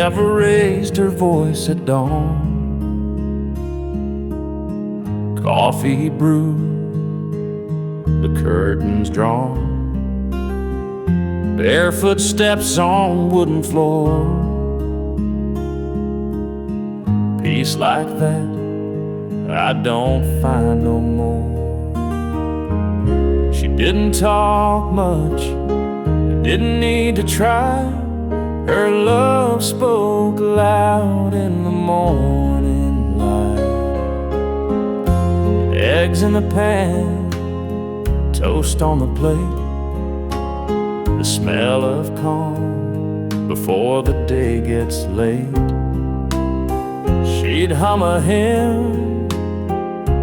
never raised her voice at dawn. Coffee brewed, the curtains drawn, barefoot steps on wooden floor. Peace like that I don't find no more. She didn't talk much, didn't need to try. Her love spoke loud in the morning light. Eggs in the pan, toast on the plate, the smell of calm before the day gets late. She'd hum a hymn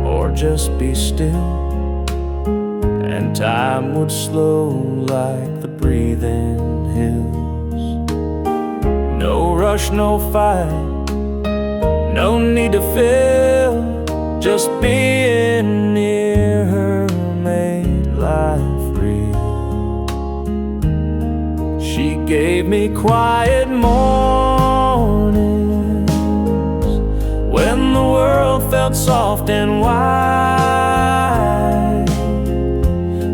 or just be still, and time would slow like the breathing hills. No rush, no fight, no need to fill. Just being near her made life real. She gave me quiet mornings when the world felt soft and wide.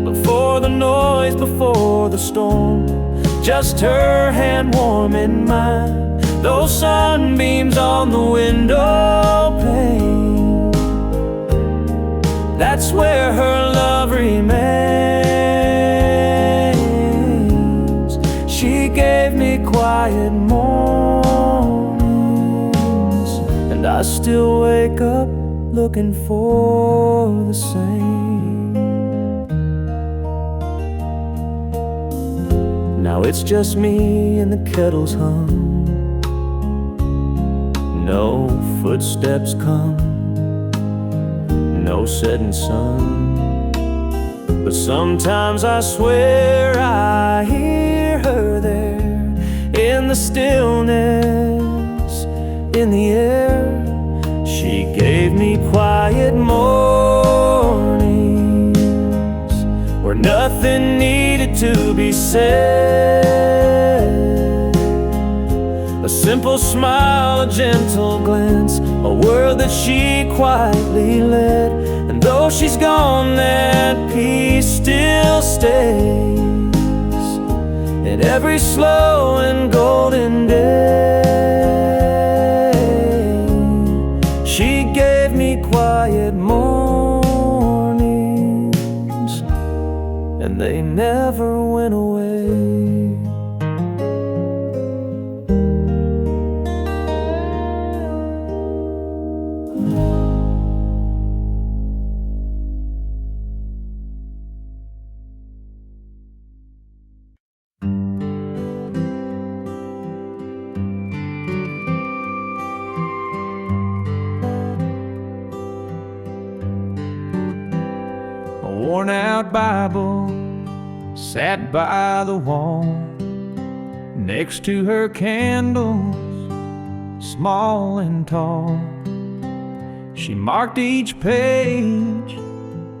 Before the noise, before the storm, just her hand warm in mine. Those sunbeams on the window pane, that's where her love remains. She gave me quiet mornings, and I still wake up looking for the same. Now it's just me and the kettle's hum. No footsteps come, no setting sun. But sometimes I swear I hear her there, in the stillness, in the air. She gave me quiet mornings where nothing needed to be said. A simple smile, a gentle glance, a word that she quietly led. And though she's gone, that peace still stays in every slow and golden day. She gave me quiet mornings, and they never went away. A worn-out Bible sat by the wall, next to her candles, small and tall. She marked each page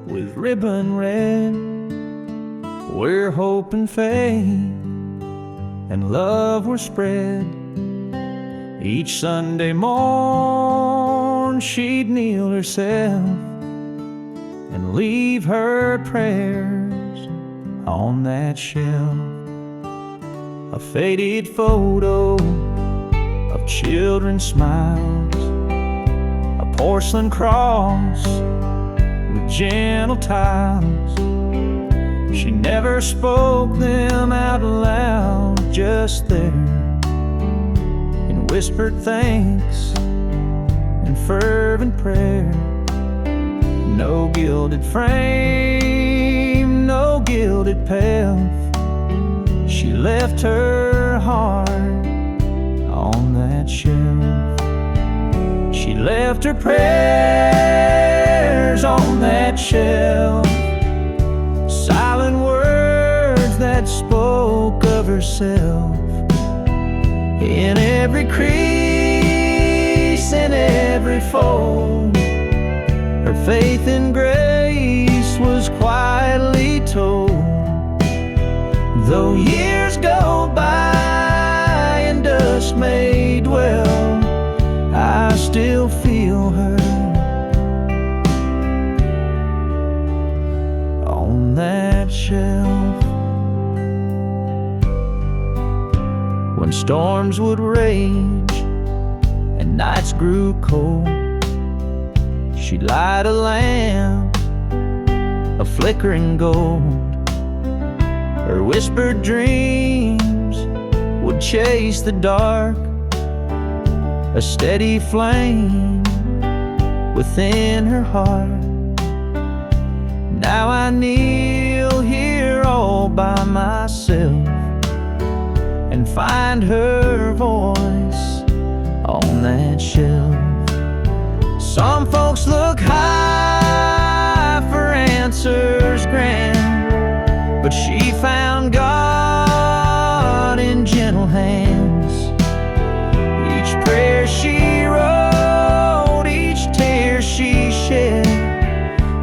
with ribbon red, where hope and faith and love were spread. Each Sunday morn she'd kneel herself and leave her prayers on that shelf. A faded photo of children's smiles, a porcelain cross with gentle tiles. She never spoke them out loud, just there in whispered thanks and fervent prayer. No gilded frame, no gilded path, she left her heart on that shelf. She left her prayers on that shelf, silent words that spoke of herself. In every crease, in every fold, her faith and grace was quietly told. Though years go by and dust may dwell, still feel her on that shelf. When storms would rage and nights grew cold, she'd light a lamp, a flickering gold. Her whispered dreams would chase the dark, a steady flame within her heart. Now I kneel here all by myself and find her voice on that shelf. Some folks look high for answers grand, but she found God in gentle hands. Each prayer she wrote, each tear she shed,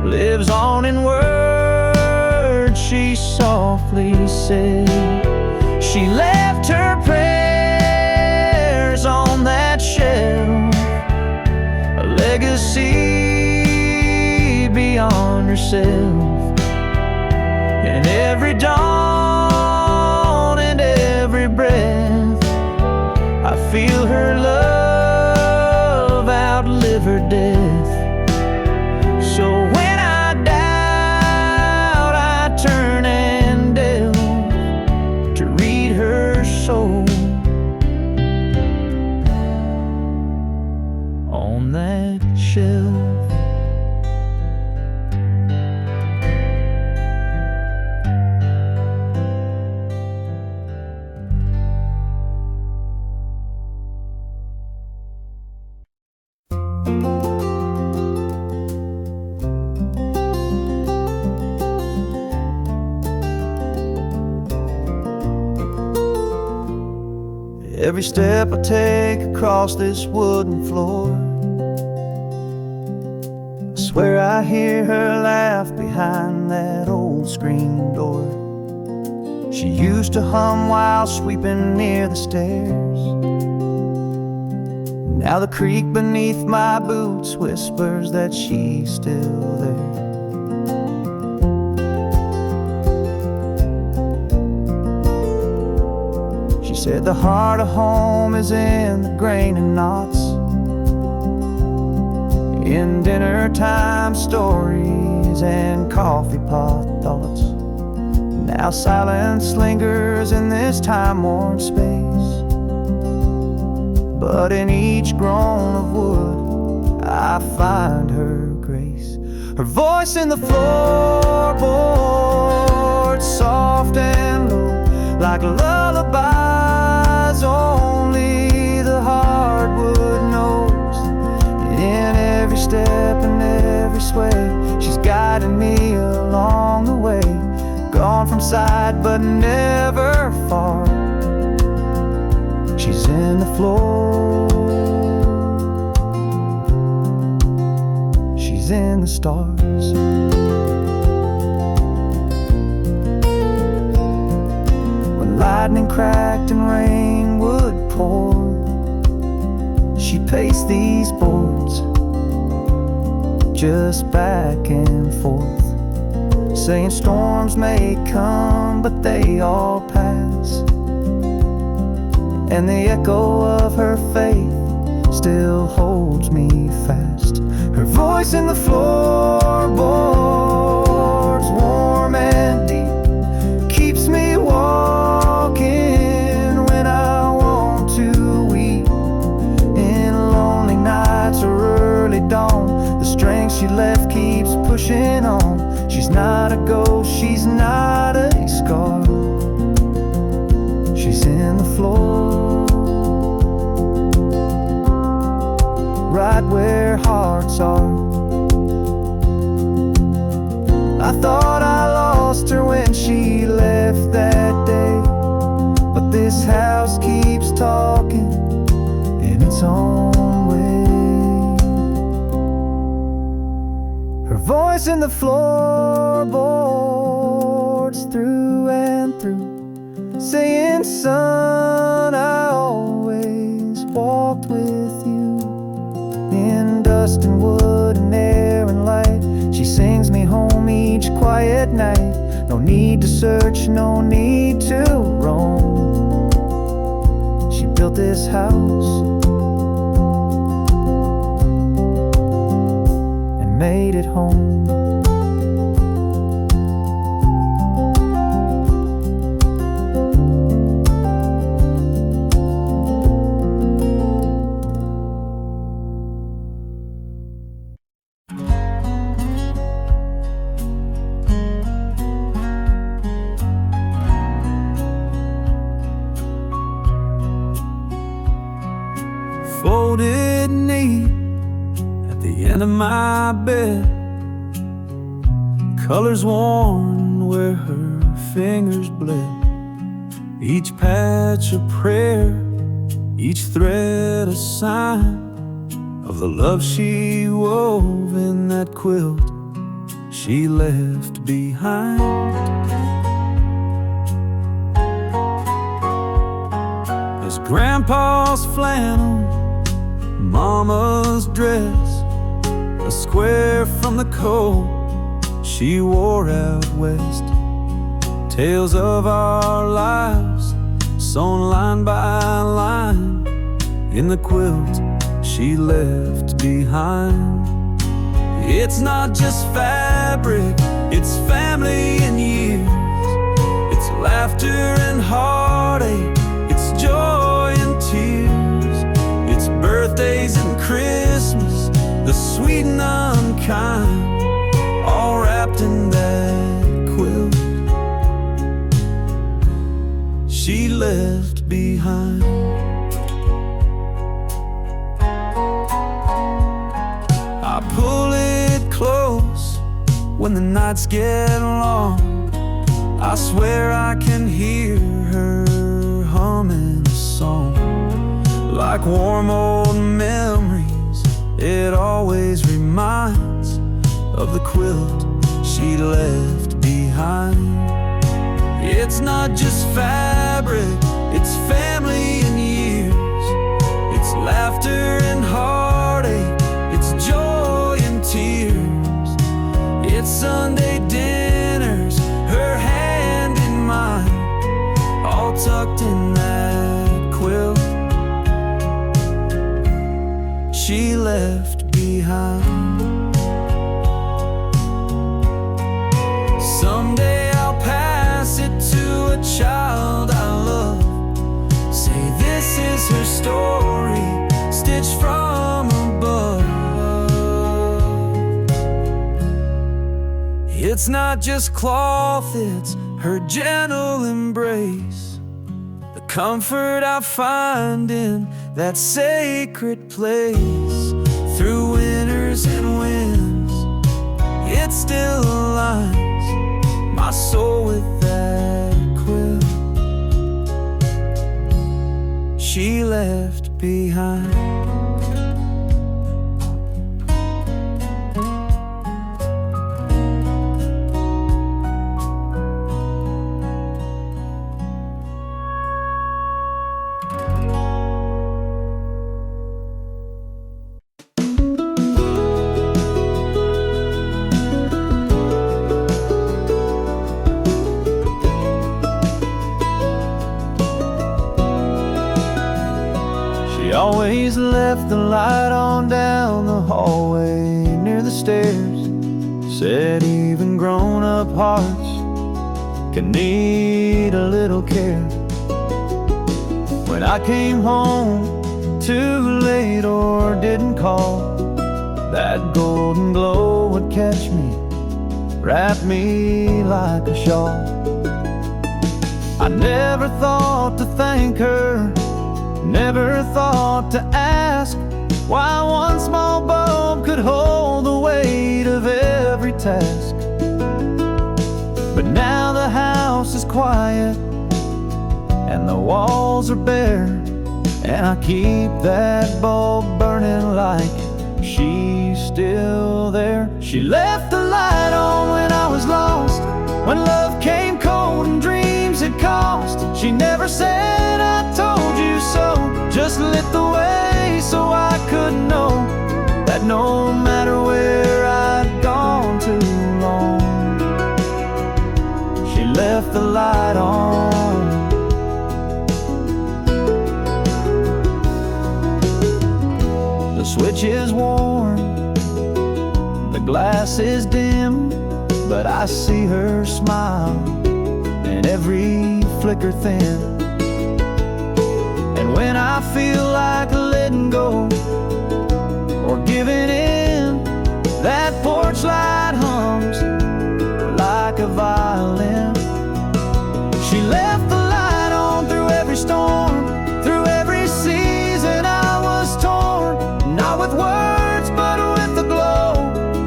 lives on in words she softly said. She left her prayers on that shelf, a legacy beyond herself. And every dawn and every breath, I feel her love outlive her death. So when I doubt, I turn and delve to read her soul on that shelf. Every step I take across this wooden floor, I swear I hear her laugh behind that old screen door. She used to hum while sweeping near the stairs. Now the creak beneath my boots whispers that she's still there. Said the heart of home is in the grain and knots, in dinner time stories and coffee pot thoughts. Now silence lingers in this time-worn space, but in each groan of wood I find her grace. Her voice in the floorboards, soft and low, like a lullaby only the hardwood knows. And in every step and every sway, she's guiding me along the way. Gone from sight but never far. She's in the floor, she's in the stars. When lightning cracked and rain would pour, she paced these boards just back and forth, saying storms may come but they all pass. And the echo of her faith still holds me fast. Her voice in the floorboards, warm and deep, keeps me walking when I want to weep. In lonely nights or early dawn, the strength she left keeps pushing on. She's not a ghost, she's not a scar. She's in the floor, right where hearts are. I thought I lost her when she left that day, but this house keeps talking in its own way. Her voice in the floorboards through and through, saying, son, I always walked with you trust in wood and air and light. She sings me home each quiet night. No need to search, no need to roam. She built this house and made it home. Folded neat at the end of my bed, colors worn where her fingers bled. Each patch a prayer, each thread a sign of the love she wove in that quilt she left behind. His grandpa's flannel, Mama's dress, a square from the coat she wore out west. Tales of our lives sewn line by line in the quilt she left behind. It's not just fabric, it's family and years. It's laughter and heartache, it's joy and tears. It's birthdays and Christmas, the sweet and unkind, all wrapped in that quilt she left behind. I pull it close when the nights get long. I swear I can hear her humming a song. Like warm old memories, it always reminds of the quilt she left behind. It's not just fabric, it's family and years. It's laughter and heartache, it's joy and tears. It's Sunday dinners, her hand in mine, all tucked in that quilt she left behind. Someday I'll pass it to a child I love. Say this is her story, stitched from above. It's not just cloth, it's her gentle embrace, the comfort I find in that sacred place. Through winters and winds, it still aligns my soul with that quilt she left behind. She always left the light on down the hallway near the stairs. Said even grown-up hearts can need a little care. When I came home too late or didn't call, that golden glow would catch me, wrap me like a shawl. I never thought to thank her, never thought to ask why one small bulb could hold the weight of every task. But now the house is quiet and the walls are bare, and I keep that bulb burning like she's still there. She left the light on when I was lost, when love came cold and dreams had cost. She never said I told you so, just lit the way so I could know that no switch is worn, the glass is dim, but I see her smile and every flicker thin. And when I feel like letting go or giving in, that porch light hums like a violin. She left the light on through every storm, through every season I was torn. Not with words, but with the glow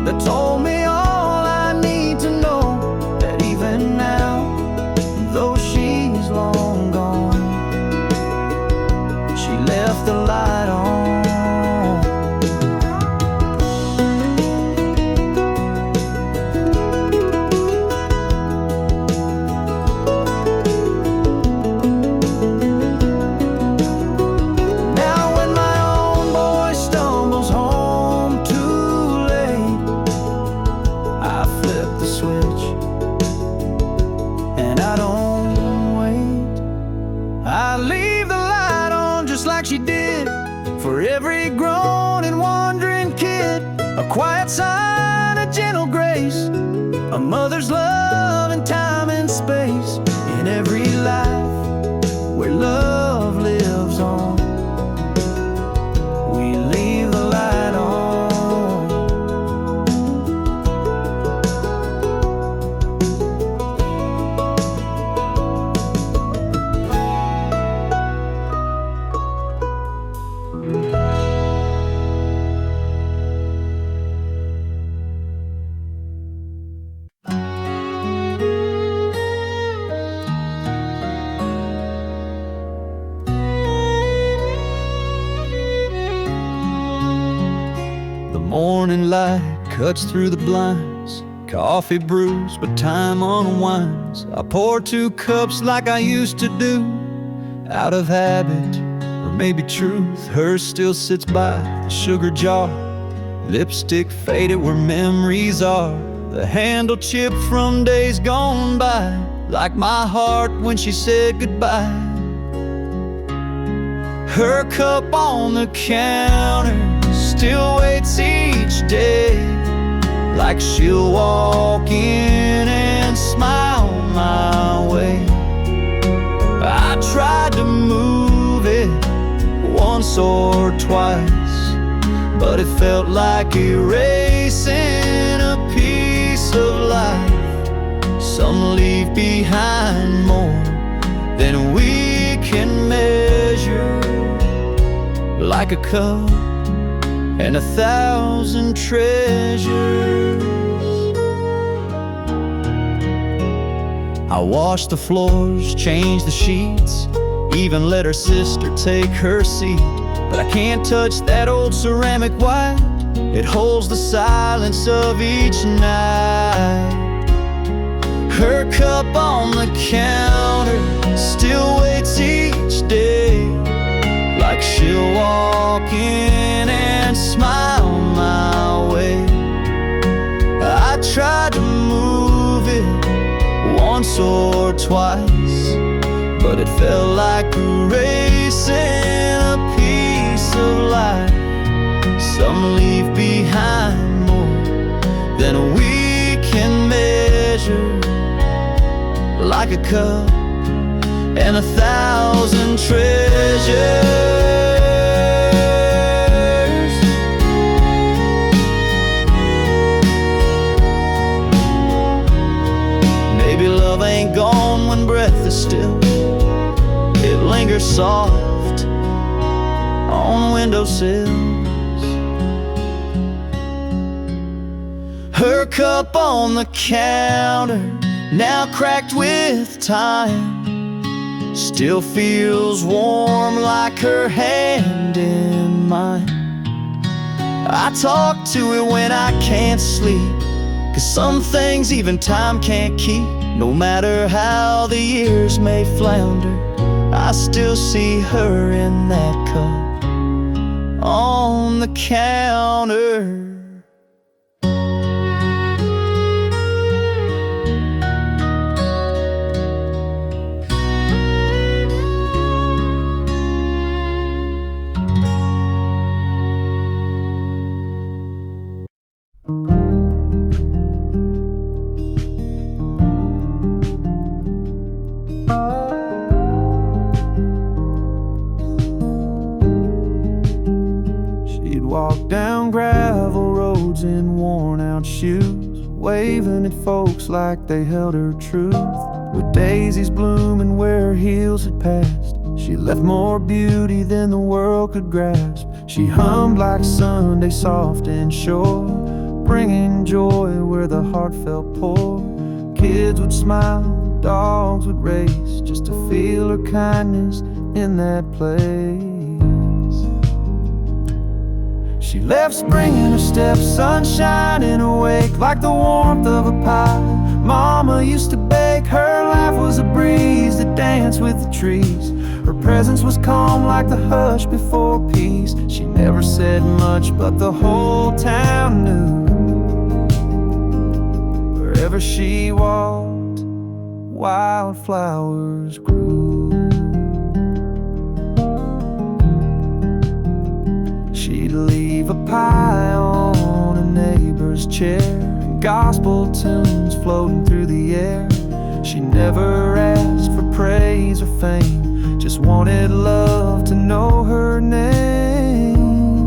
that told me all I need to know. That even now, though she's long gone, she left the light on. She did for every grown and wandering kid, a quiet sign, a gentle grace, a mother's love in time and space. In every life where love lives on, we leave the light on. Morning light cuts through the blinds, coffee brews, but time unwinds. I pour 2 cups like I used to do, out of habit, or maybe truth. Hers still sits by the sugar jar, lipstick faded where memories are, the handle chipped from days gone by, like my heart when she said goodbye. Her cup on the counter still waits each day, like she'll walk in and smile my way. I tried to move it once or twice, but it felt like erasing a piece of life. Some leave behind more than we can measure, like a cup and 1,000 treasures. I washed the floors, changed the sheets, even let her sister take her seat. But I can't touch that old ceramic white, it holds the silence of each night. Her cup on the counter still waits each day, like she'll walk in and smile my way. I tried to move it once or twice, but it felt like erasing a piece of life. Some leave behind more than we can measure, like a cup and 1,000 treasures. Maybe love ain't gone when breath is still, it lingers soft on windowsills. Her cup on the counter, now cracked with time, still feels warm like her hand in mine. I talk to it when I can't sleep, 'cause some things even time can't keep. No matter how the years may flounder, I still see her in that cup on the counter. down gravel roads in worn-out shoes, waving at folks like they held her truth. With daisies blooming where her heels had passed, she left more beauty than the world could grasp. She hummed like Sunday soft and sure, bringing joy where the heart felt poor. Kids would smile, dogs would race, just to feel her kindness in that place. She left spring in her step, sunshine in her wake, like the warmth of a pie Mama used to bake. Her life was a breeze that danced with the trees. Her presence was calm like the hush before peace. She never said much, but the whole town knew. Wherever she walked, wildflowers grew. She'd leave a pie on a neighbor's chair, and gospel tunes floating through the air. She never asked for praise or fame, just wanted love to know her name.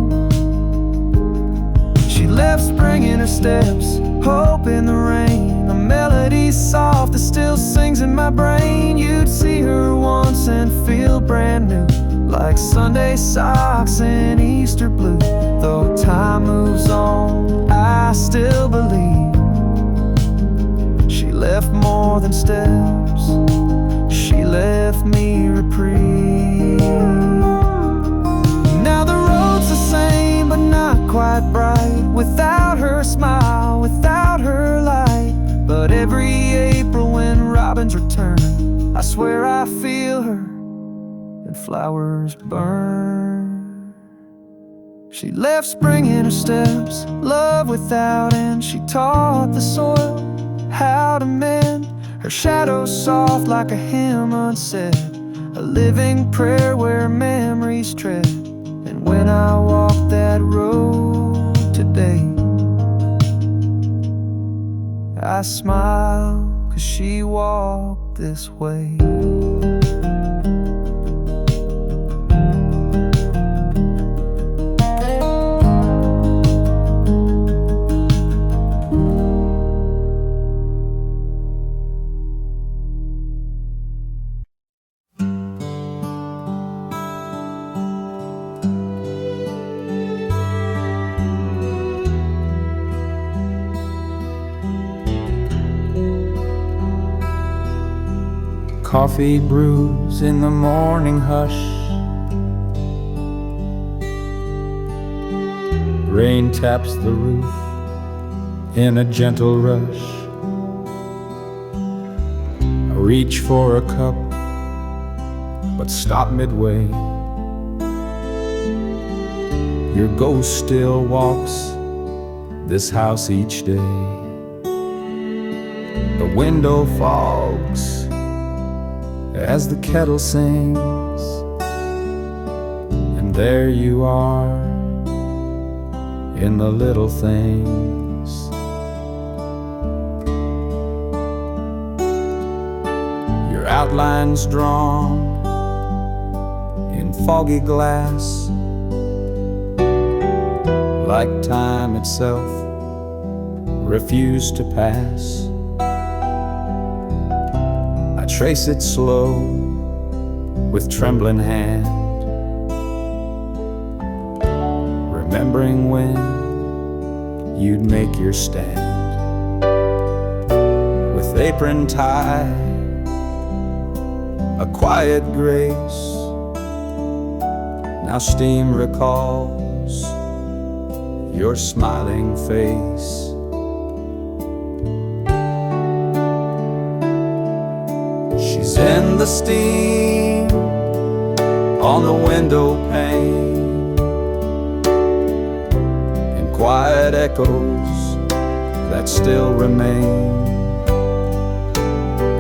She left spring in her steps, hope in the rain, a melody soft that still sings in my brain. You'd see her once and feel brand new, like Sunday socks and Easter blue. Though time moves on, I still believe she left more than steps, she left me reprieve. Now the road's the same, but not quite bright, without her smile, without her light. But every April when robins return, I swear I feel her and flowers burn. She left spring in her steps, love without end. She taught the soil how to mend, her shadow soft like a hymn unsaid, a living prayer where memories tread. And when I walk that road today, I smile 'cause she walked this way. Coffee brews in the morning hush, rain taps the roof in a gentle rush. I reach for a cup, but stop midway. Your ghost still walks this house each day. The window fogs as the kettle sings, and there you are in the little things. Your outlines drawn in foggy glass, like time itself refused to pass. Trace it slow with trembling hand, remembering when you'd make your stand. With apron tie, a quiet grace, now steam recalls your smiling face. And the steam on the window pane, and quiet echoes that still remain,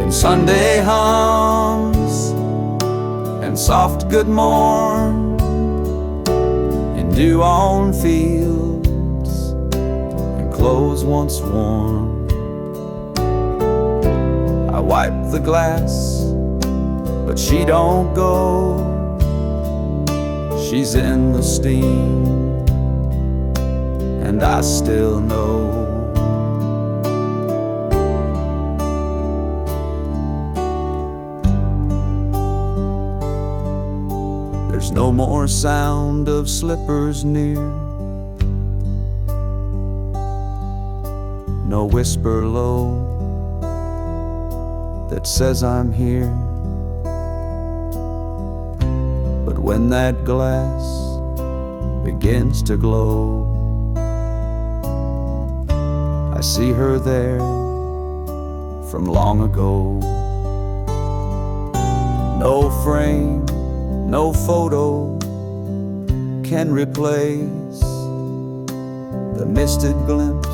in Sunday hums and soft good morn, in dew on fields and clothes once worn. I wipe the glass, but she don't go. She's in the steam and I still know. There's no more sound of slippers near, no whisper low that says I'm here. But when that glass begins to glow, I see her there from long ago. No frame, no photo can replace the misted glimpse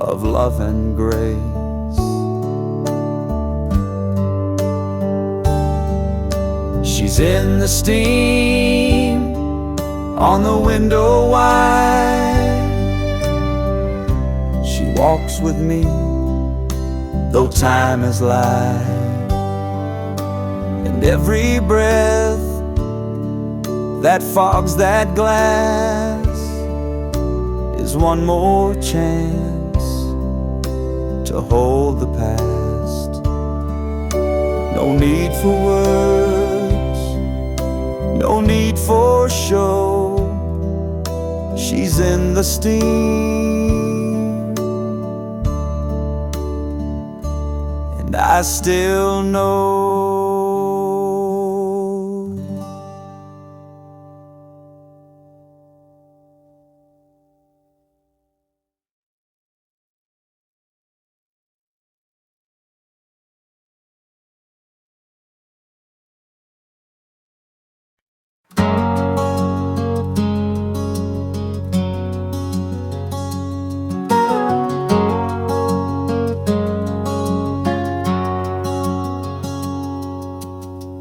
of love and grace. She's in the steam on the window wide. She walks with me though time is light, and every breath that fogs that glass is one more chance to hold the past. No need for words, no need for show. She's in the steam, and I still know.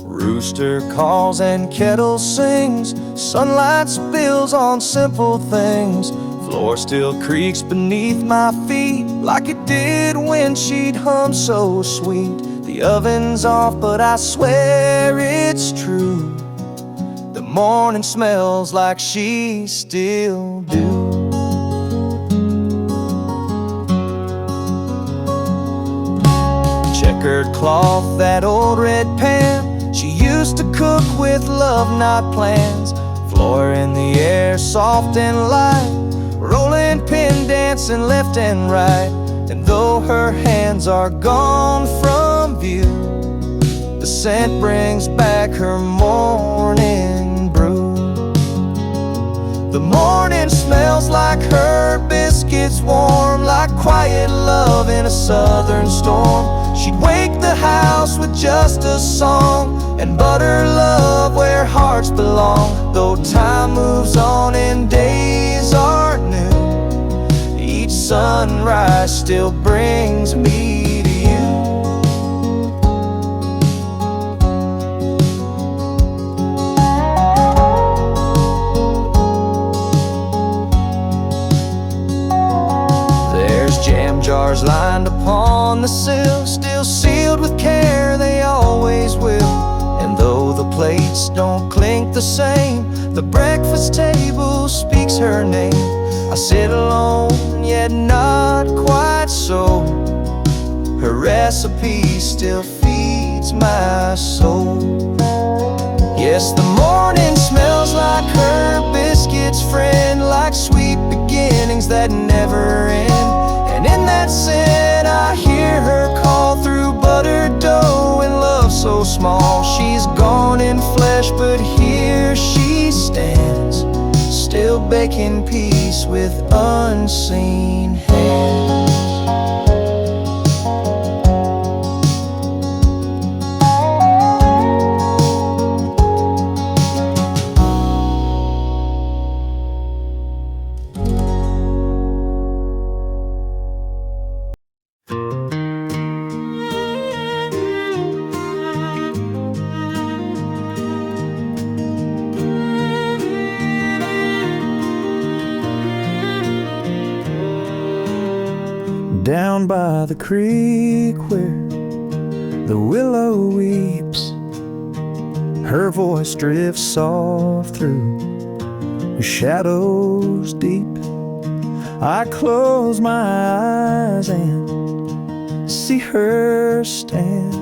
Rooster calls and kettle sings, sunlight spills on simple things. Floor still creaks beneath my feet like it did when she'd hum so sweet. The oven's off, but I swear it's true. The morning smells like she still do. Checkered cloth, that old red pan, she used to cook with love, not plans. Floor in the air, soft and light, rolling pin dancing left and right. And though her hands are gone from view, the scent brings back her morning brew. The morning smells like her biscuits, warm like quiet love in a southern storm. She'd wake the house with just a song and butter love where hearts belong. Though time moves on and days are new, each sunrise still brings me to you. There's jam jars lined upon the sill, still sealed with care, they always will. And though the plates don't clink the same, the breakfast table speaks her name. I sit alone, yet not quite so. Her recipe still feeds my soul. Yes, the morning smells like her biscuits, friend, like sweet beginnings that never end. And in that scent I hear her call through buttered dough and love so small. She's gone in flesh, but here she stands, still baking peace with unseen hands. Down by the creek where the willow weeps, her voice drifts soft through your shadows deep. I close my eyes and see her stand,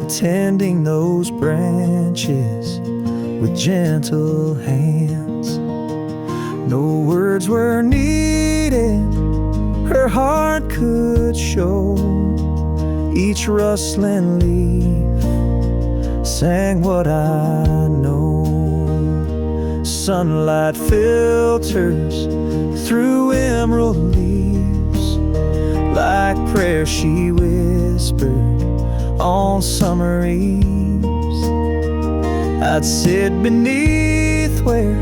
tending those branches with gentle hands. No words were needed, her heart could show. Each rustling leaf sang what I know. Sunlight filters through emerald leaves, like prayer she whispered on summer eves. I'd sit beneath where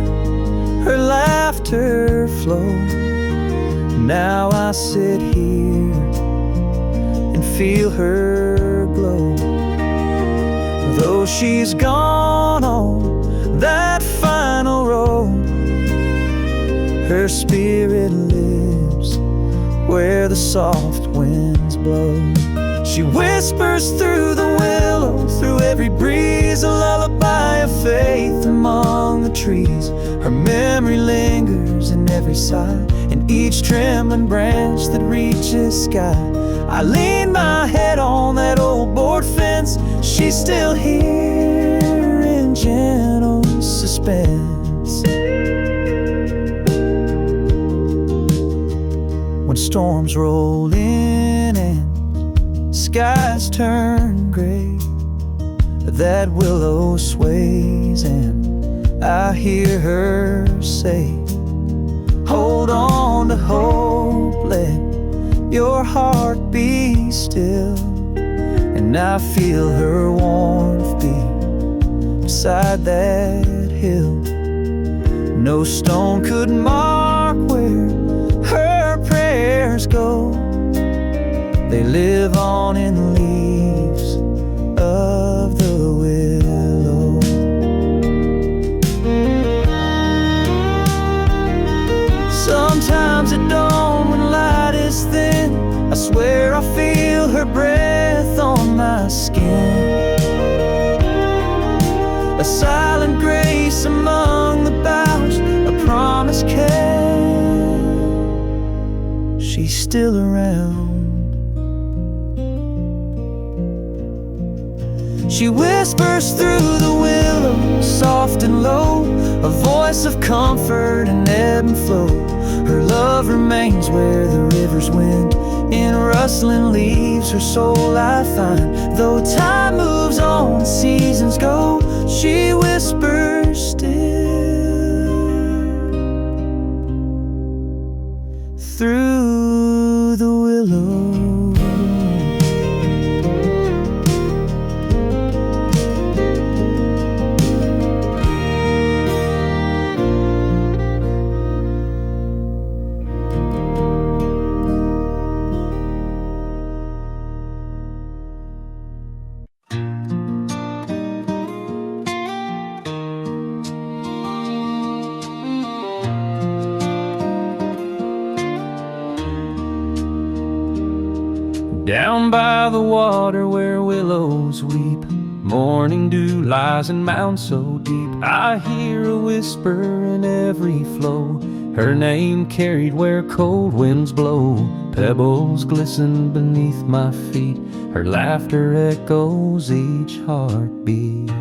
her laughter flowed. Now I sit here and feel her glow. Though she's gone on that final road, her spirit lives where the soft winds blow. She whispers through the willow, through every breeze, a lullaby of faith among the trees. Her memory lingers in every sigh, in each trembling branch that reaches sky. I lean my head on that old board fence. She's still here in gentle suspense. When storms roll in and skies turn gray, that willow sways and I hear her say, hold on to hope, let your heart be still. And I feel her warmth beat beside that hill. No stone could mark where her prayers go. They live on in leaves of the willow. Sometimes at dawn when light is thin, I swear I feel her breath on my skin. A silent grace among the boughs, a promise kept. She's still around. She whispers through the willow, soft and low, a voice of comfort and ebb and flow. Her love remains where the rivers wend, in rustling leaves her soul I find. Though time moves on, seasons go, she whispers still through the willow. Down by the water where willows weep, morning dew lies in mounds so deep. I hear a whisper in every flow, her name carried where cold winds blow. Pebbles glisten beneath my feet, her laughter echoes each heartbeat.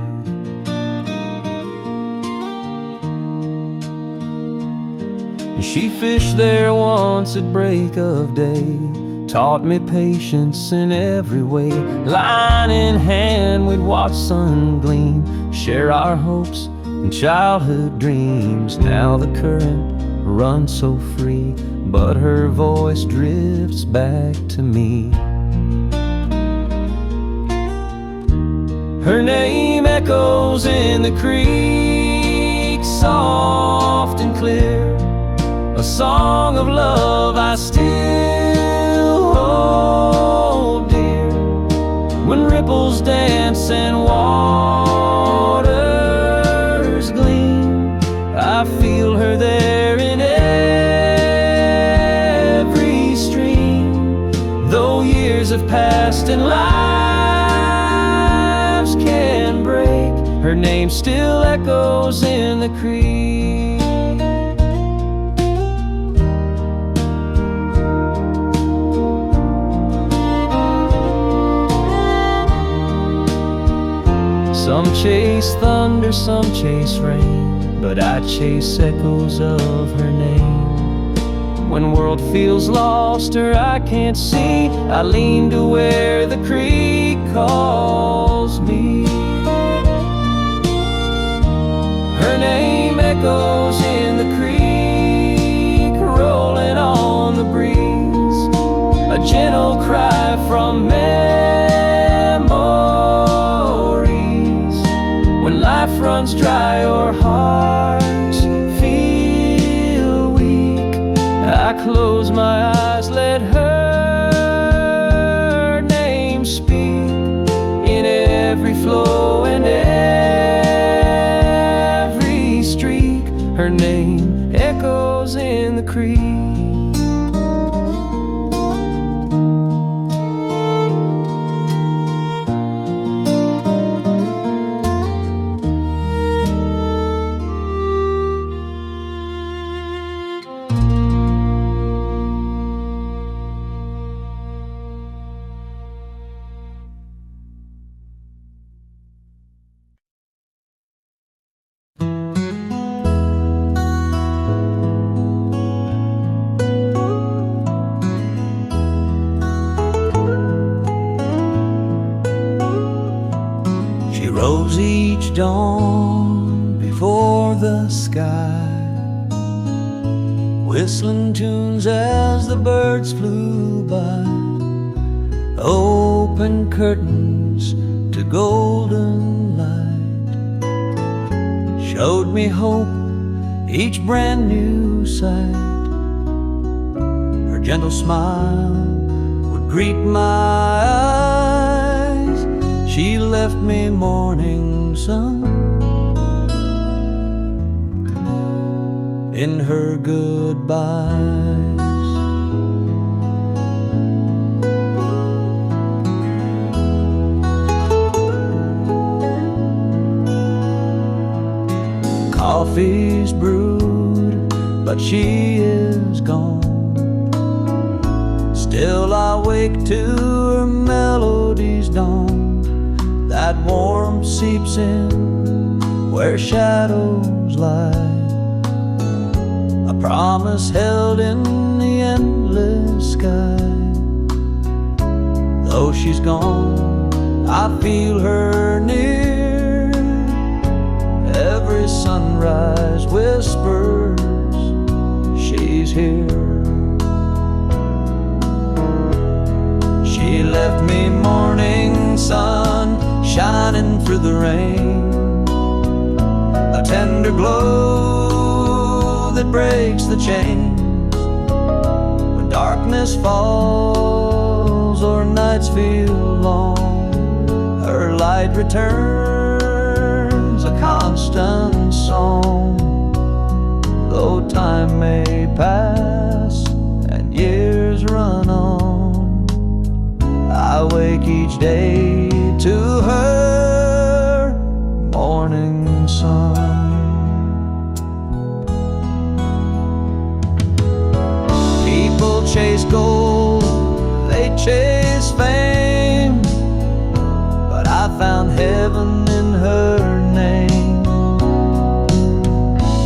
She fished there once at break of day, taught me patience in every way. Line in hand we'd watch sun gleam, share our hopes and childhood dreams. Now the current runs so free, but her voice drifts back to me. Her name echoes in the creek, soft and clear, a song of love I still hold dear. When ripples dance and waters gleam, I feel her there in every stream. Though years have passed and lives can break, her name still echoes in the creek. chase thunder, some chase rain, but I chase echoes of her name. When world feels lost or I can't see, I lean to where the creek calls me. Her name echoes in the creek, rolling on the breeze, a gentle cry from memories. When life runs dry or hearts feel weak, I close my eyes, let her name speak in every flow and every streak. Her name echoes in the creek. Rose each dawn before the sky, whistling tunes as the birds flew by, open curtains to golden light, showed me hope, each brand new sight. Her gentle smile would greet my eyes. She left me morning sun in her goodbyes. Coffee's brewed, but she is gone. Still I wake to her melody's dawn. That warmth seeps in where shadows lie, a promise held in the endless sky. Though she's gone, I feel her near. Every sunrise whispers she's here. She left me morning sun shining through the rain, a tender glow that breaks the chains. When darkness falls or nights feel long, her light returns, a constant song. Though time may pass and years run on, I wake each day to her morning sun. People chase gold, they chase fame, but I found heaven in her name.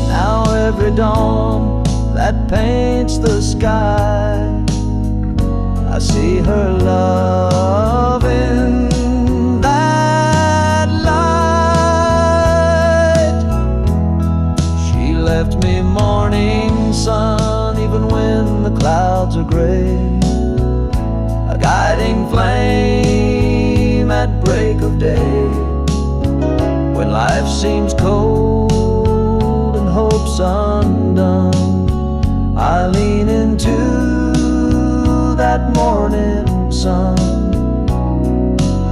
Now every dawn that paints the sky, I see her love in that light. She left me morning sun, even when the clouds are gray, a guiding flame at break of day. When life seems cold and hope's undone, I lean into that morning sun.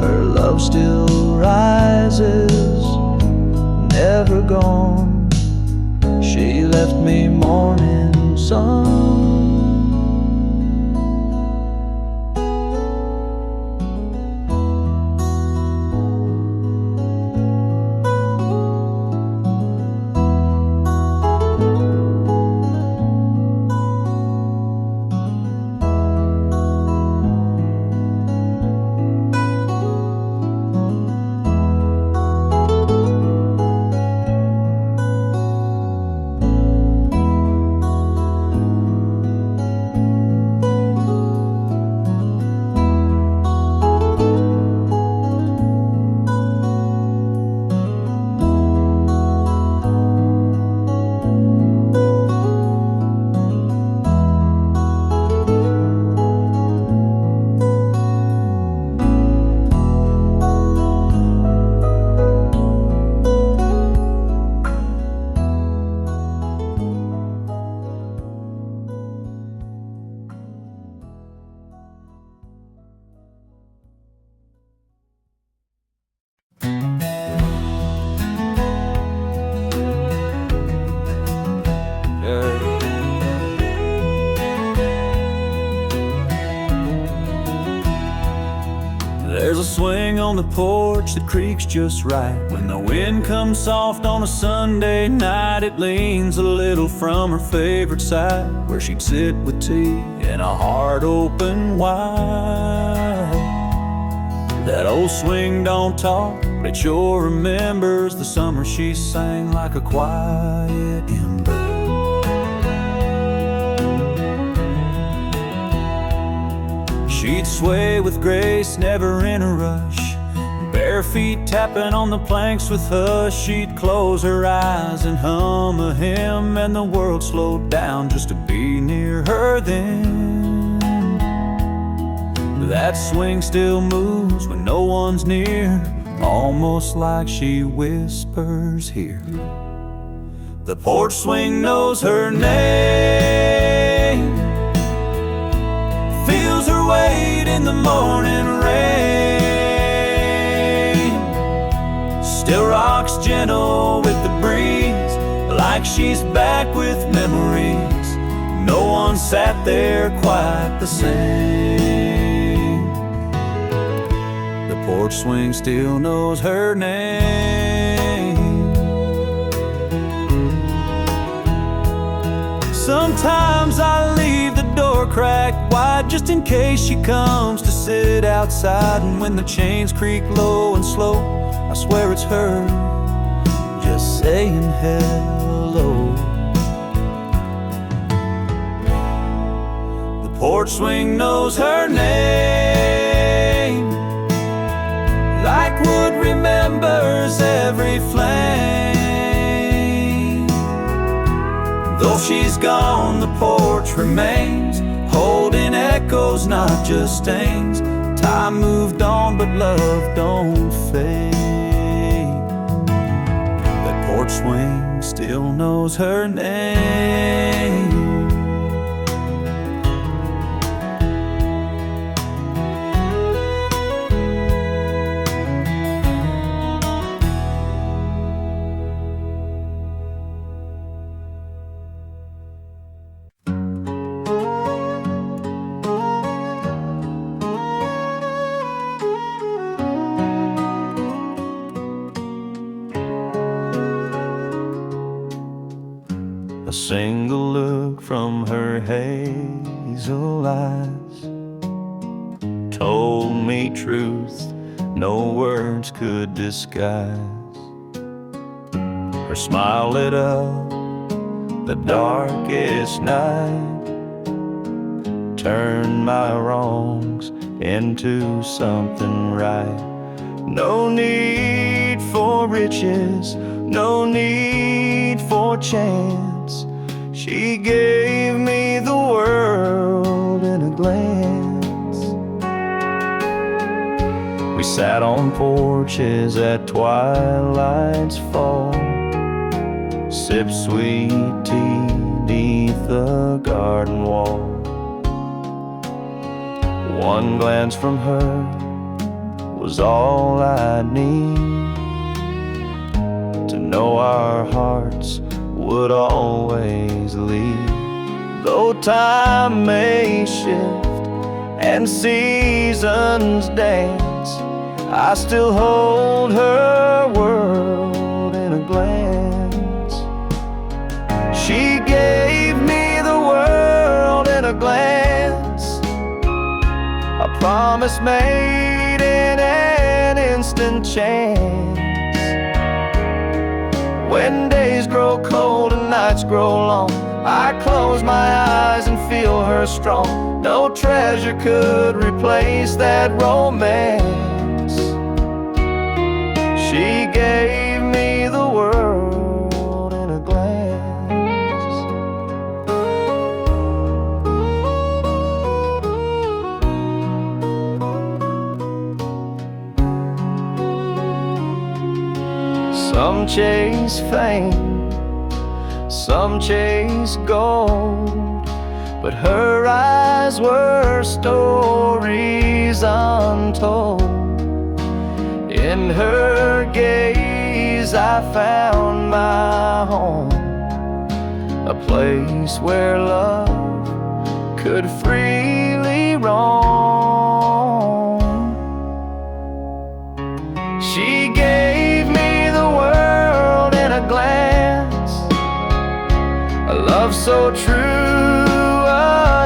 Her love still rises, never gone. She left me morning sun. swing on the porch that creaks just right. When the wind comes soft on a Sunday night, it leans a little from her favorite side, where she'd sit with tea and a heart open wide. That old swing don't talk, but it sure remembers the summer she sang like a quiet ember. She'd sway with grace, never in a rush, bare feet tapping on the planks with us. She'd close her eyes and hum a hymn, and the world slowed down just to be near her then. That swing still moves when no one's near, almost like she whispers here. The porch swing knows her name, feels her weight in the morning rain, still rocks gentle with the breeze, like she's back with memories. No one sat there quite the same. The porch swing still knows her name. Sometimes I leave the door cracked wide just in case she comes to sit outside. And when the chains creak low and slow, I swear it's her just saying hello. The porch swing knows her name, like wood remembers every flame. Though she's gone, the porch remains, holding echoes, not just stains. Time moved on, but love don't fade. That porch swing still knows her name. A single look from her hazel eyes told me truth no words could disguise. Her smile lit up the darkest night, turned my wrongs into something right. No need for riches, no need for chance. She gave me the world in a glance. We sat on porches at twilight's fall, sipped sweet tea beneath the garden wall. One glance from her was all I'd need to know our hearts would always lead. Though time may shift and seasons dance, I still hold her world in a glance. She gave me the world in a glance, a promise made in an instant chance. When days grow cold and nights grow long, I close my eyes and feel her strong. No treasure could replace that romance. She gave me the world in a glance. Some chase fame, some chase gold, but her eyes were stories untold. In her gaze I found my home, a place where love could freely roam.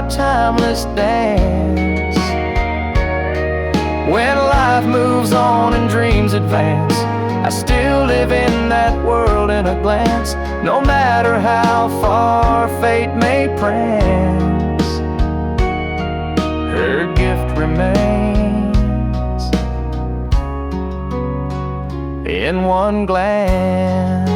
a timeless dance. When life moves on and dreams advance, I still live in that world in a glance. No matter how far fate may prance, her gift remains in one glance.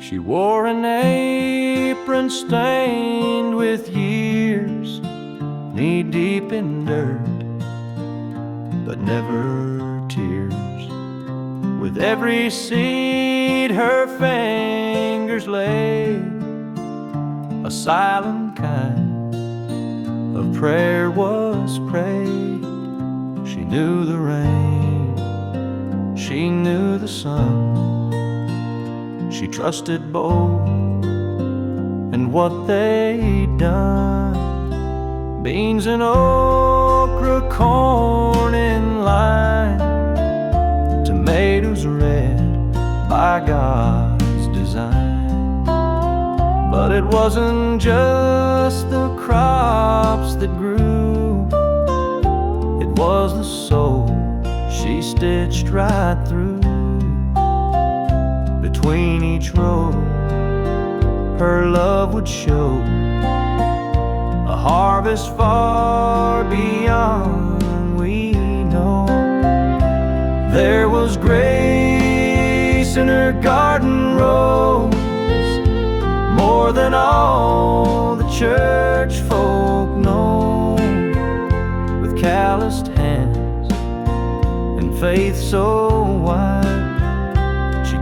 She wore an apron stained with years, knee-deep in dirt, but never tears. With every seed her fingers laid, a silent kind of prayer was prayed. She knew the rain, she knew the sun, she trusted both and what they'd done. Beans and okra, corn in line, tomatoes red by God's design. But it wasn't just the crops that grew, it was the soul she stitched right through. Between each row, her love would show a harvest far beyond we know. There was grace in her garden rows, more than all the church folk know. With calloused hands and faith so wide,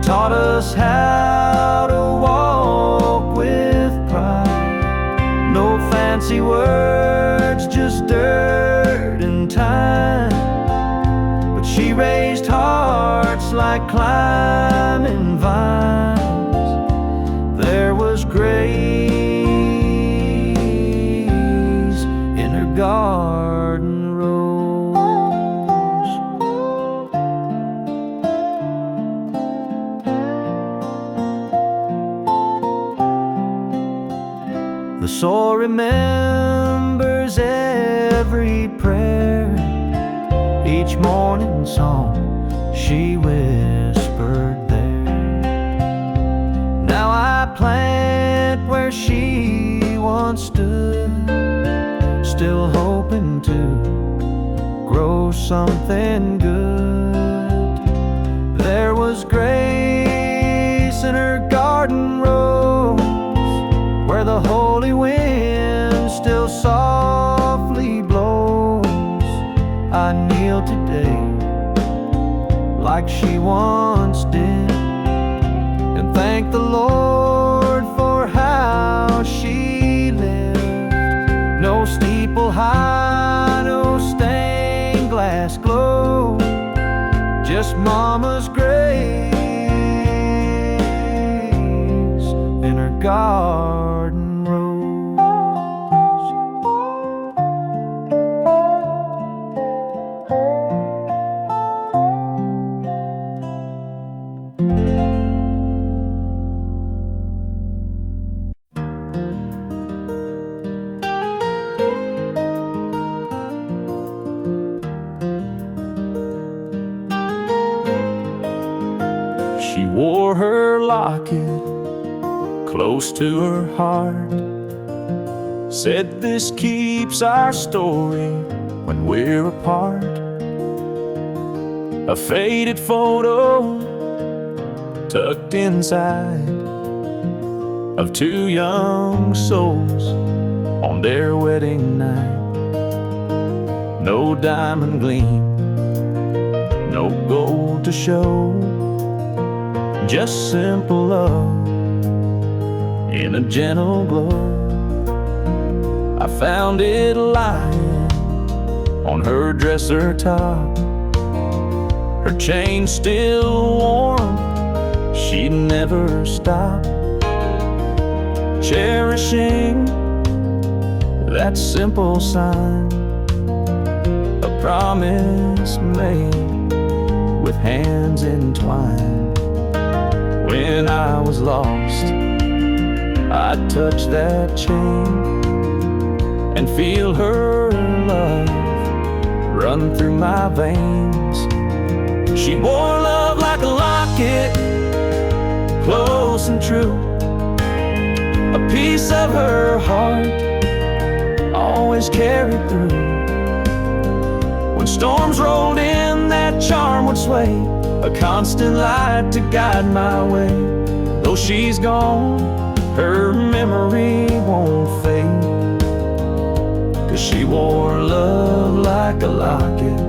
taught us how to walk with pride. No fancy words, just dirt and time, but she raised hearts like climbing vines. There was grace in her garden rose. The soul remembers every prayer, each morning song she whispered there. Now I plant where she once stood, still hoping to grow something good. There was grace in her garden rose, where the holy wind still softly blows. I kneel today like she once did, and thank the Lord for how she lived. No steeple high, no stained glass glow, just Mama's grace in her garden rose. She wore her locket close to her heart, said this keeps our story when we're apart. A faded photo tucked inside of two young souls on their wedding night. No diamond gleam, no gold to show, just simple love in a gentle glow. I found it lying on her dresser top. Her chain still warm, she'd never stop cherishing that simple sign, a promise made with hands entwined. When I was lost, I'd touch that chain and feel her love run through my veins. She wore love like a locket, close and true, a piece of her heart always carried through. When storms rolled in, that charm would sway, a constant light to guide my way. Though she's gone, her memory won't fade, 'cause she wore love like a locket,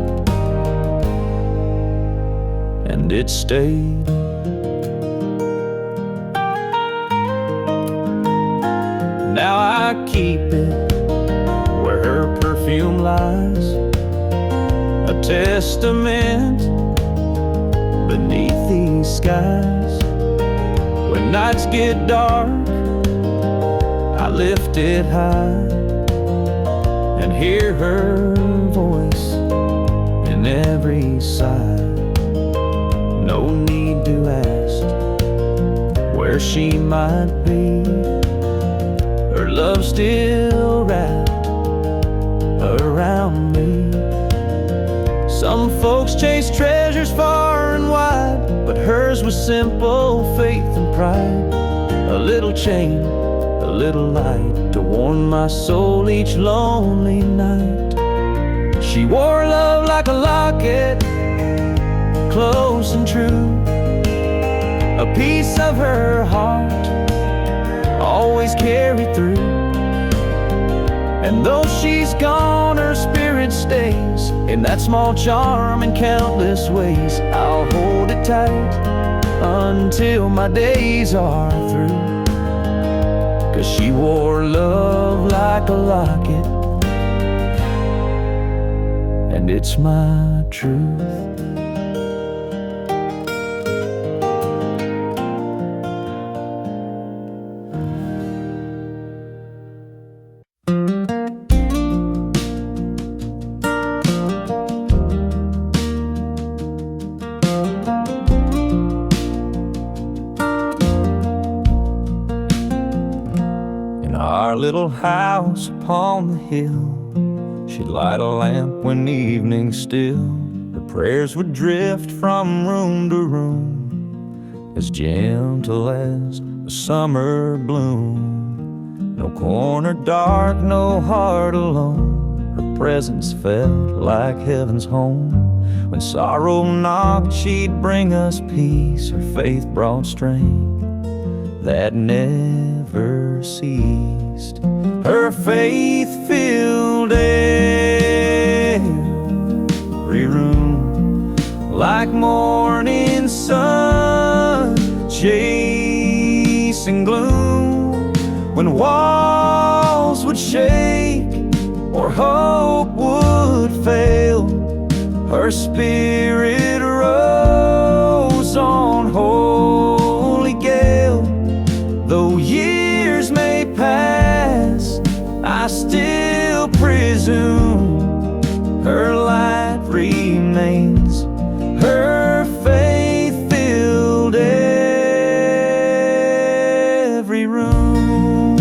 and it stayed. Now I keep it where her perfume lies, a testament beneath these skies. When nights get dark, I lift it high and hear her voice in every sigh. No need to ask where she might be, her love still wrapped around me. Some folks chase treasures far and wide, but hers was simple faith and pride. A little chain, a little light to warm my soul each lonely night. She wore love like a locket, close and true, a piece of her heart always carried through. And though she's gone, her spirit stays in that small charm in countless ways. I'll hold it tight until my days are through, 'cause she wore love like a locket, and it's my truth. Our little house upon the hill, she'd light a lamp when evening's still. Her prayers would drift from room to room, as gentle as a summer bloom. No corner dark, no heart alone, her presence felt like heaven's home. When sorrow knocked, she'd bring us peace. Her faith brought strength that never ceased. Her faith filled every room like morning sun chasing gloom. When walls would shake or hope would fail, her spirit rose on holy gale. Though years may pass, I still presume her light remains. Her faith filled every room.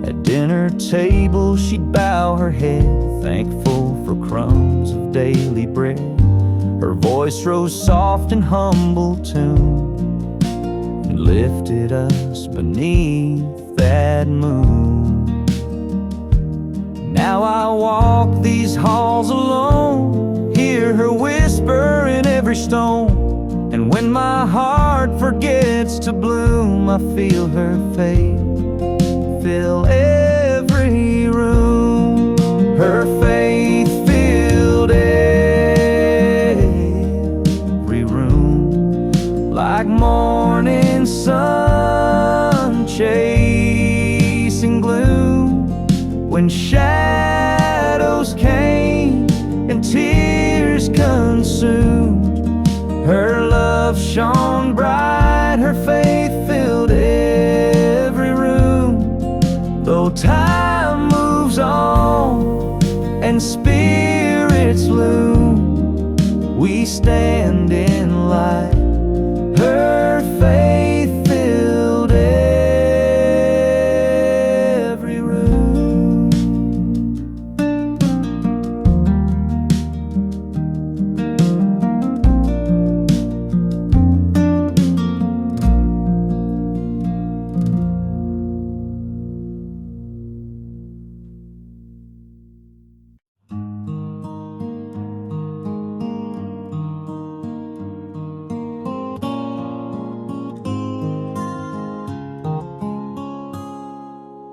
At dinner table, she'd bow her head, thankful for crumbs of daily bread. Her voice rose soft in humble tune and lifted us beneath that moon. Now I walk these halls alone, hear her whisper in every stone. And when my heart forgets to bloom, I feel her faith fill every room. Her faith filled every room like morning sun when shadows came and tears consumed. Her love shone bright, her faith filled every room. Though time moves on and spirits loom, we stand in light. Her faith filled every room.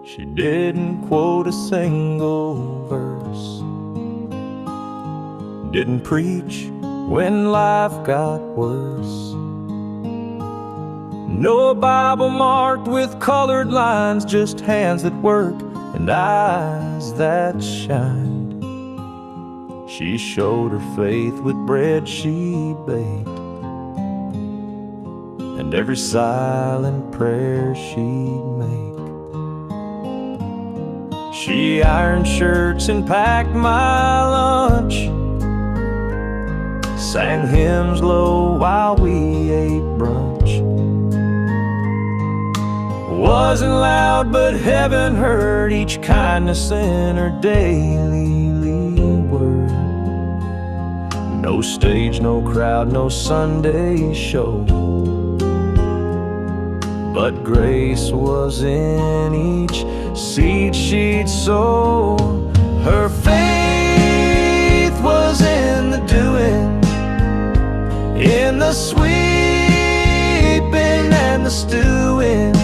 She didn't quote a single verse, didn't preach when life got worse. No Bible marked with colored lines, just hands that work and eyes that shined. She showed her faith with bread she baked and every silent prayer she'd make. She ironed shirts and packed my lunch, sang hymns low while we ate brunch. Wasn't loud, but heaven heard each kindness in her daily word. No stage, no crowd, no Sunday show, but grace was in each seed she'd sow. Her faith was in the doing, in the sweeping and the stewing,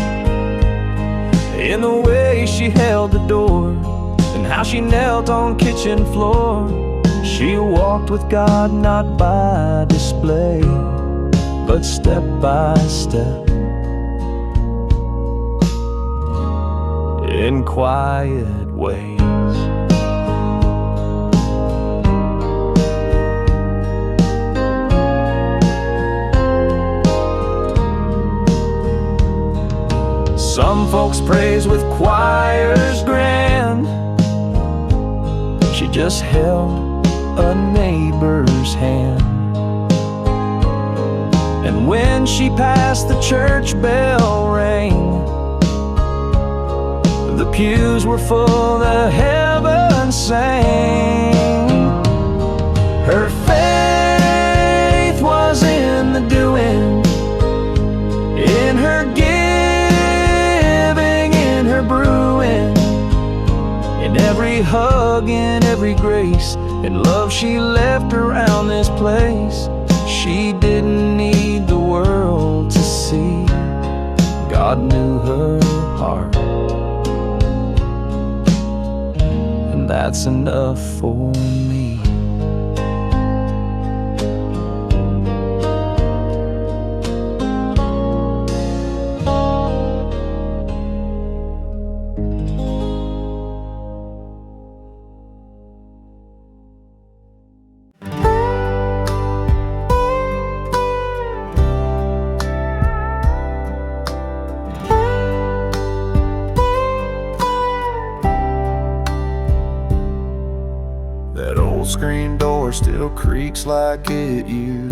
in the way she held the door and how she knelt on kitchen floor. She walked with God not by display, but step by step, in quiet ways. Some folks praise with choirs grand. She just held a neighbor's hand, and when she passed, the church bell rang. The pews were full, the heavens sang. Her faith was in the doing, in her giving, in her brewing, in every hug, in every grace, in love she left around this place. She didn't need the world to see, God knew her heart, and that's enough for me. That old screen door still creaks like it used